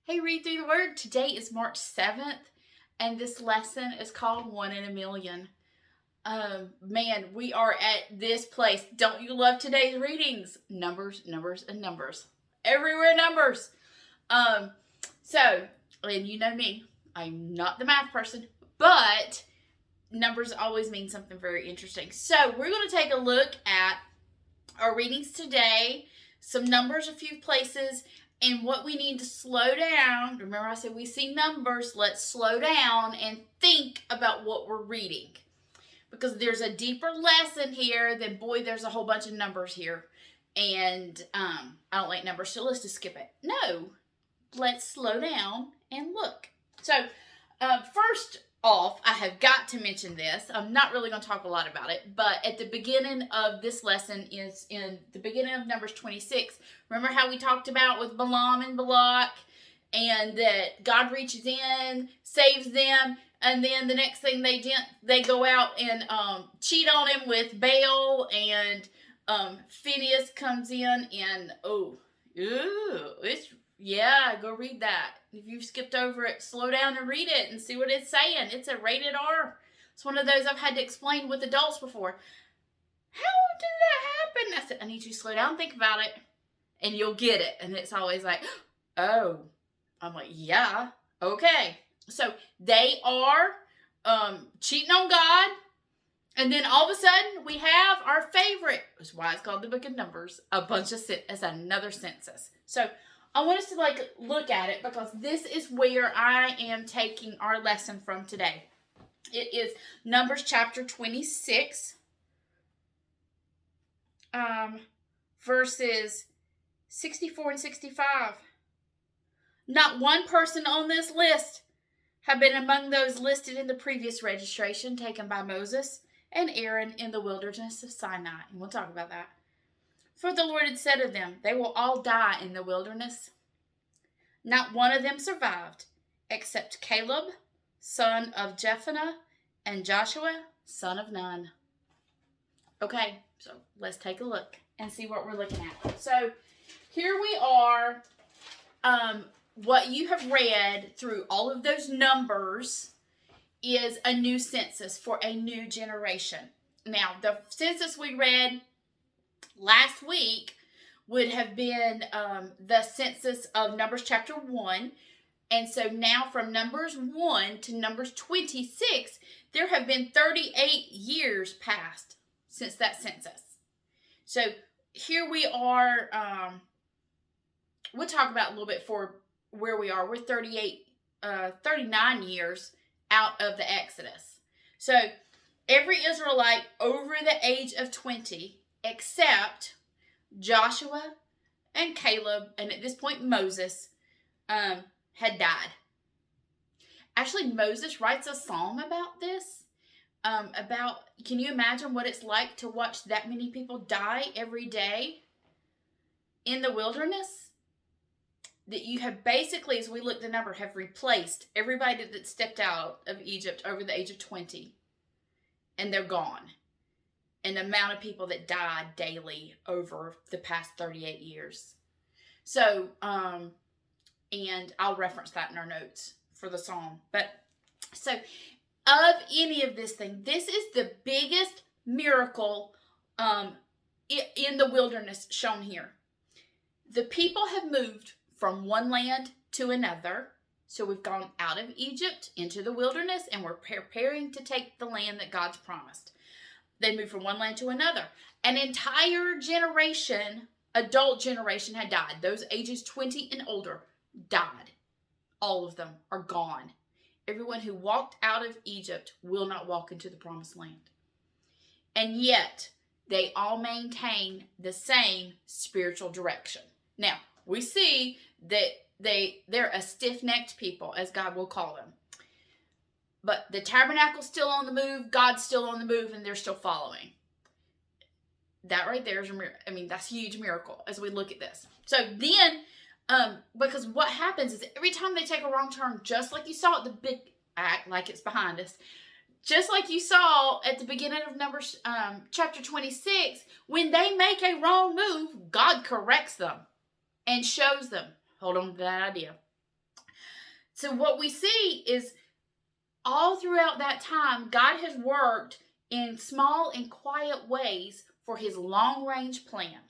Hey, read through the word. Today is March 7th, and this lesson is called 1 in a Million. Man, we are at this place. Don't you love today's readings? Numbers, numbers, and numbers. Everywhere numbers. So, and you know me, I'm not the math person, but numbers always mean something very interesting. So, we're going to take a look at our readings today, some numbers, a few places, and what we need to slow down. Remember I said we see numbers. Let's slow down and think about what we're reading. Because there's a deeper lesson here than, boy, there's a whole bunch of numbers here. And I don't like numbers, so let's just skip it. No, let's slow down and look. So first off, I have got to mention this. I'm not really going to talk a lot about it, but at the beginning of this lesson is in the beginning of Numbers 26. Remember how we talked about with Balaam and Balak, and that God reaches in, saves them, and then the next thing they go out and cheat on him with Baal, and Phinehas comes in and go read that. If you've skipped over it, slow down and read it and see what it's saying. It's a rated R. It's one of those I've had to explain with adults before. How did that happen? I said, I need you to slow down and think about it, and you'll get it. And it's always like, oh. I'm like, yeah, okay. So they are cheating on God. And then all of a sudden, we have our favorite. That's why it's called the Book of Numbers. It's another census. So I want us to look at it, because this is where I am taking our lesson from today. It is Numbers chapter 26, verses 64 and 65. Not one person on this list had been among those listed in the previous registration taken by Moses and Aaron in the wilderness of Sinai. And we'll talk about that. For the Lord had said of them, they will all die in the wilderness. Not one of them survived, except Caleb, son of Jephunneh, and Joshua, son of Nun. Okay, so let's take a look and see what we're looking at. So here we are. What you have read through all of those numbers is a new census for a new generation. Now, the census we read last week would have been the census of Numbers chapter 1. And so now from Numbers 1 to Numbers 26, there have been 38 years passed since that census. So here we are. We'll talk about a little bit for where we are. We're 39 years out of the Exodus. So every Israelite over the age of 20, except Joshua and Caleb, and at this point Moses, had died. Actually, Moses writes a psalm about this. Can you imagine what it's like to watch that many people die every day in the wilderness? That you have basically, as we look the number, have replaced everybody that stepped out of Egypt over the age of 20. And they're gone. And the amount of people that died daily over the past 38 years. So, and I'll reference that in our notes for the psalm. But, so, of any of this thing, this is the biggest miracle in the wilderness shown here. The people have moved from one land to another. So we've gone out of Egypt into the wilderness, and we're preparing to take the land that God's promised. They moved from one land to another. An entire generation, adult generation, had died. Those ages 20 and older died. All of them are gone. Everyone who walked out of Egypt will not walk into the promised land. And yet, they all maintain the same spiritual direction. Now, we see that they're a stiff-necked people, as God will call them. But the tabernacle's still on the move, God's still on the move, and they're still following. That right there is a miracle. I mean, that's a huge miracle as we look at this. So then, because what happens is every time they take a wrong turn, just like you saw at the big act, like it's behind us, just like you saw at the beginning of Numbers chapter 26, when they make a wrong move, God corrects them and shows them. Hold on to that idea. So what we see is all throughout that time, God has worked in small and quiet ways for his long-range plan.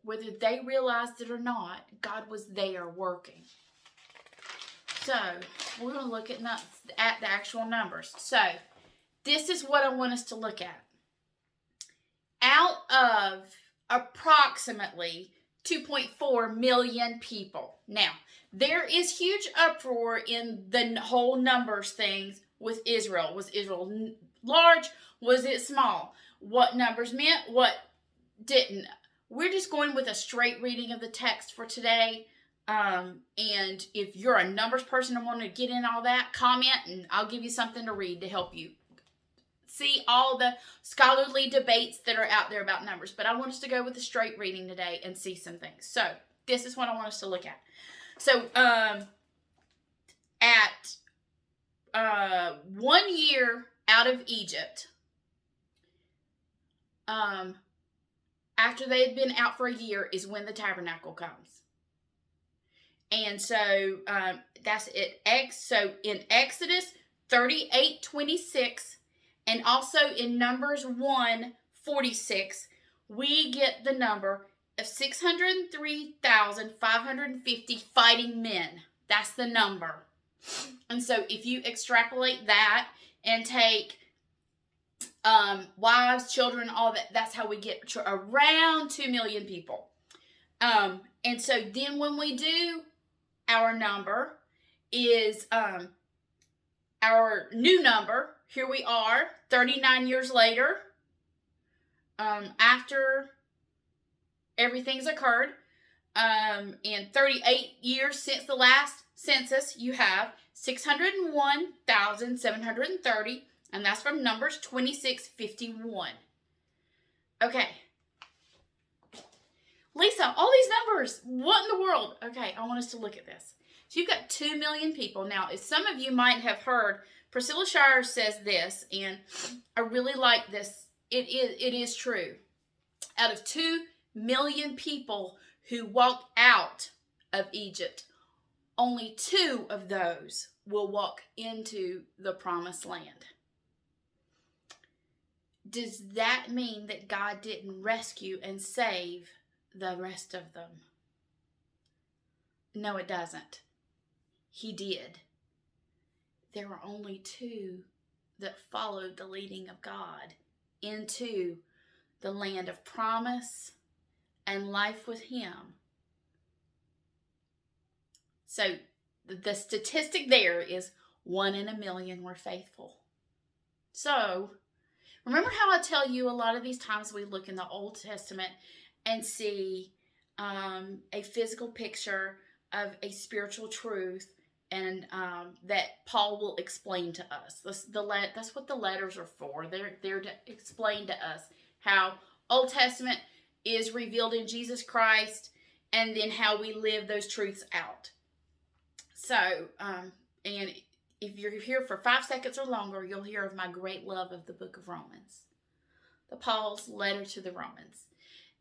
Whether they realized it or not, God was there working. So, we're going to look at the actual numbers. So, this is what I want us to look at. Out of approximately 2.4 million people. Now, there is huge uproar in the whole numbers things with Israel. Was Israel large? Was it small? What numbers meant? What didn't? We're just going with a straight reading of the text for today. And if you're a numbers person and want to get in all that, comment and I'll give you something to read to help you see all the scholarly debates that are out there about numbers. But I want us to go with a straight reading today and see some things. So this is what I want us to look at. So at 1 year out of Egypt, after they had been out for a year is when the tabernacle comes. And so that's it. So in Exodus 38:26 and also in Numbers 1:46, we get the number of 603,550 fighting men. That's the number. And so if you extrapolate that and take wives, children, all that, that's how we get to around 2 million people. And so then when we do our number is our new number. Here we are, 39 years later, after everything's occurred, and 38 years since the last census, you have 601,730, and that's from Numbers 26:51. Okay. Lisa, all these numbers, what in the world? Okay, I want us to look at this. So you've got 2 million people. Now, as some of you might have heard, Priscilla Shire says this, and I really like this. It is true. Out of 2 million people who walked out of Egypt, only 2 of those will walk into the promised land. Does that mean that God didn't rescue and save the rest of them? No, it doesn't. He did. There were only 2 that followed the leading of God into the land of promise and life with him. So the statistic there is 1 in a million were faithful. So remember how I tell you a lot of these times we look in the Old Testament and see a physical picture of a spiritual truth, and that Paul will explain to us. That's what the letters are for. They're to explain to us how Old Testament is revealed in Jesus Christ, and then how we live those truths out. So, and if you're here for 5 seconds or longer, you'll hear of my great love of the book of Romans, the Paul's letter to the Romans.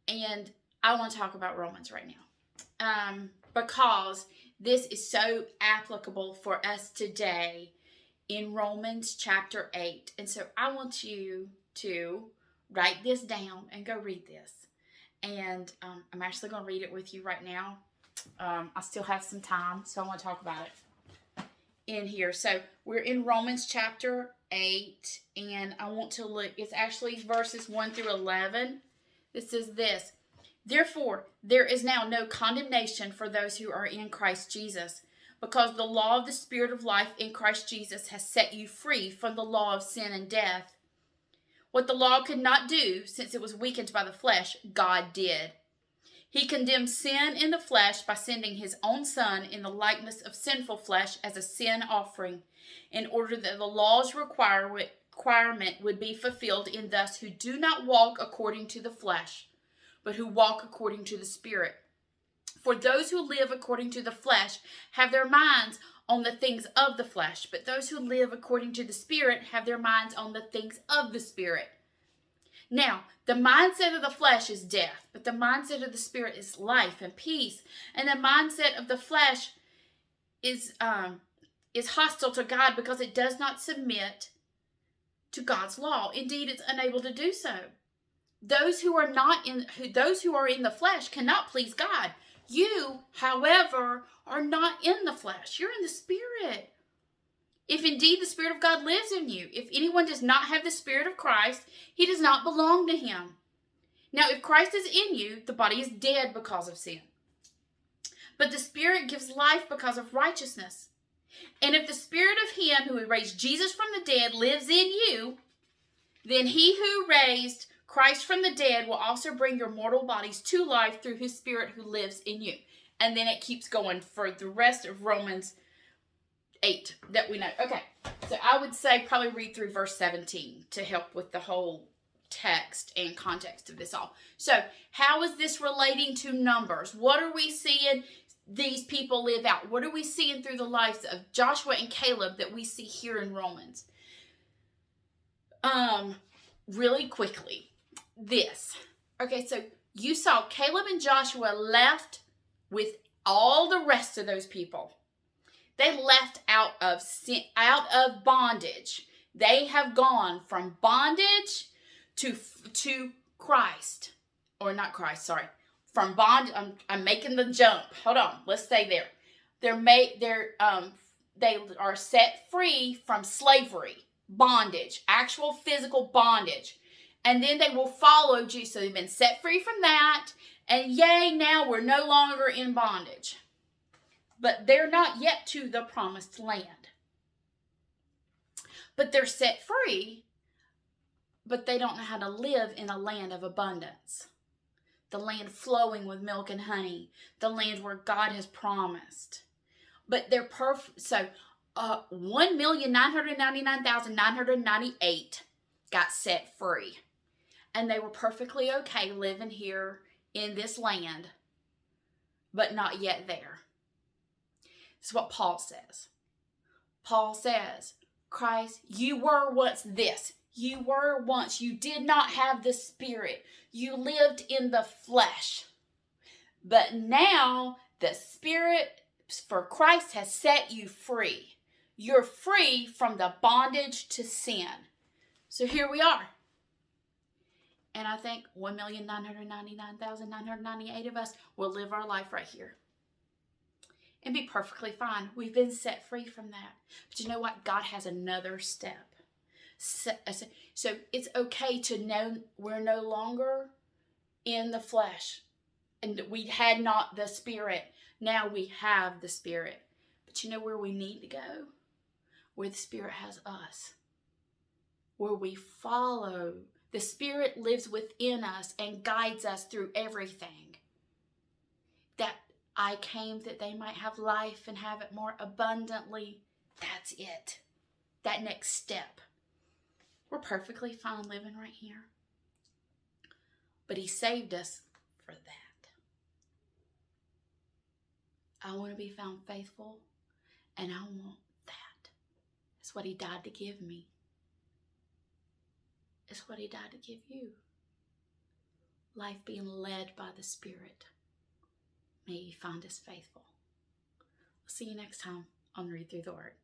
And I want to talk about Romans right now, because this is so applicable for us today in Romans chapter 8. And so I want you to write this down and go read this. And I'm actually going to read it with you right now. I still have some time, so I want to talk about it in here. So we're in Romans chapter 8, and I want to look, it's actually verses 1 through 11. It says this: Therefore, there is now no condemnation for those who are in Christ Jesus, because the law of the Spirit of life in Christ Jesus has set you free from the law of sin and death. What the law could not do, since it was weakened by the flesh, God did. He condemned sin in the flesh by sending his own Son in the likeness of sinful flesh as a sin offering, in order that the law's requirement would be fulfilled in those who do not walk according to the flesh, but who walk according to the Spirit. For those who live according to the flesh have their minds on the things of the flesh, but those who live according to the Spirit have their minds on the things of the Spirit. Now, the mindset of the flesh is death, but the mindset of the Spirit is life and peace. And the mindset of the flesh is hostile to God because it does not submit to God's law. Indeed, it's unable to do so. Those who are in the flesh cannot please God. You, however, are not in the flesh. You're in the Spirit. If indeed the Spirit of God lives in you, if anyone does not have the Spirit of Christ, he does not belong to him. Now, if Christ is in you, the body is dead because of sin. But the Spirit gives life because of righteousness. And if the Spirit of him who raised Jesus from the dead lives in you, then he who raised Christ from the dead will also bring your mortal bodies to life through his Spirit who lives in you. And then it keeps going for the rest of Romans 8 that we know. Okay, so I would say probably read through verse 17 to help with the whole text and context of this all. So how is this relating to Numbers? What are we seeing these people live out? What are we seeing through the lives of Joshua and Caleb that we see here in Romans? Really quickly, this. Okay, so you saw Caleb and Joshua left with all the rest of those people. They left out of sin, out of bondage. They have gone from bondage to Christ, or not Christ. Sorry, from bondage. I'm making the jump. Hold on. Let's stay there. They are set free from slavery, bondage, actual physical bondage, and then they will follow Jesus. So they've been set free from that, and yay! Now we're no longer in bondage. But they're not yet to the promised land. But they're set free, but they don't know how to live in a land of abundance. The land flowing with milk and honey. The land where God has promised. But they're perfect. So 1,999,998 got set free. And they were perfectly okay living here in this land, but not yet there. This is what Paul says. Paul says, Christ, you were once this. You were once. You did not have the Spirit. You lived in the flesh. But now the Spirit for Christ has set you free. You're free from the bondage to sin. So here we are. And I think 1,999,998 of us will live our life right here and be perfectly fine. We've been set free from that. But you know what? God has another step. So it's okay to know we're no longer in the flesh. And we had not the Spirit. Now we have the Spirit. But you know where we need to go? Where the Spirit has us. Where we follow. The Spirit lives within us and guides us through everything. That I came that they might have life and have it more abundantly. That's it. That next step. We're perfectly fine living right here. But he saved us for that. I want to be found faithful, and I want that. That's what he died to give me. It's what he died to give you. Life being led by the Spirit. May you find us faithful. I'll see you next time on Read Through the Word.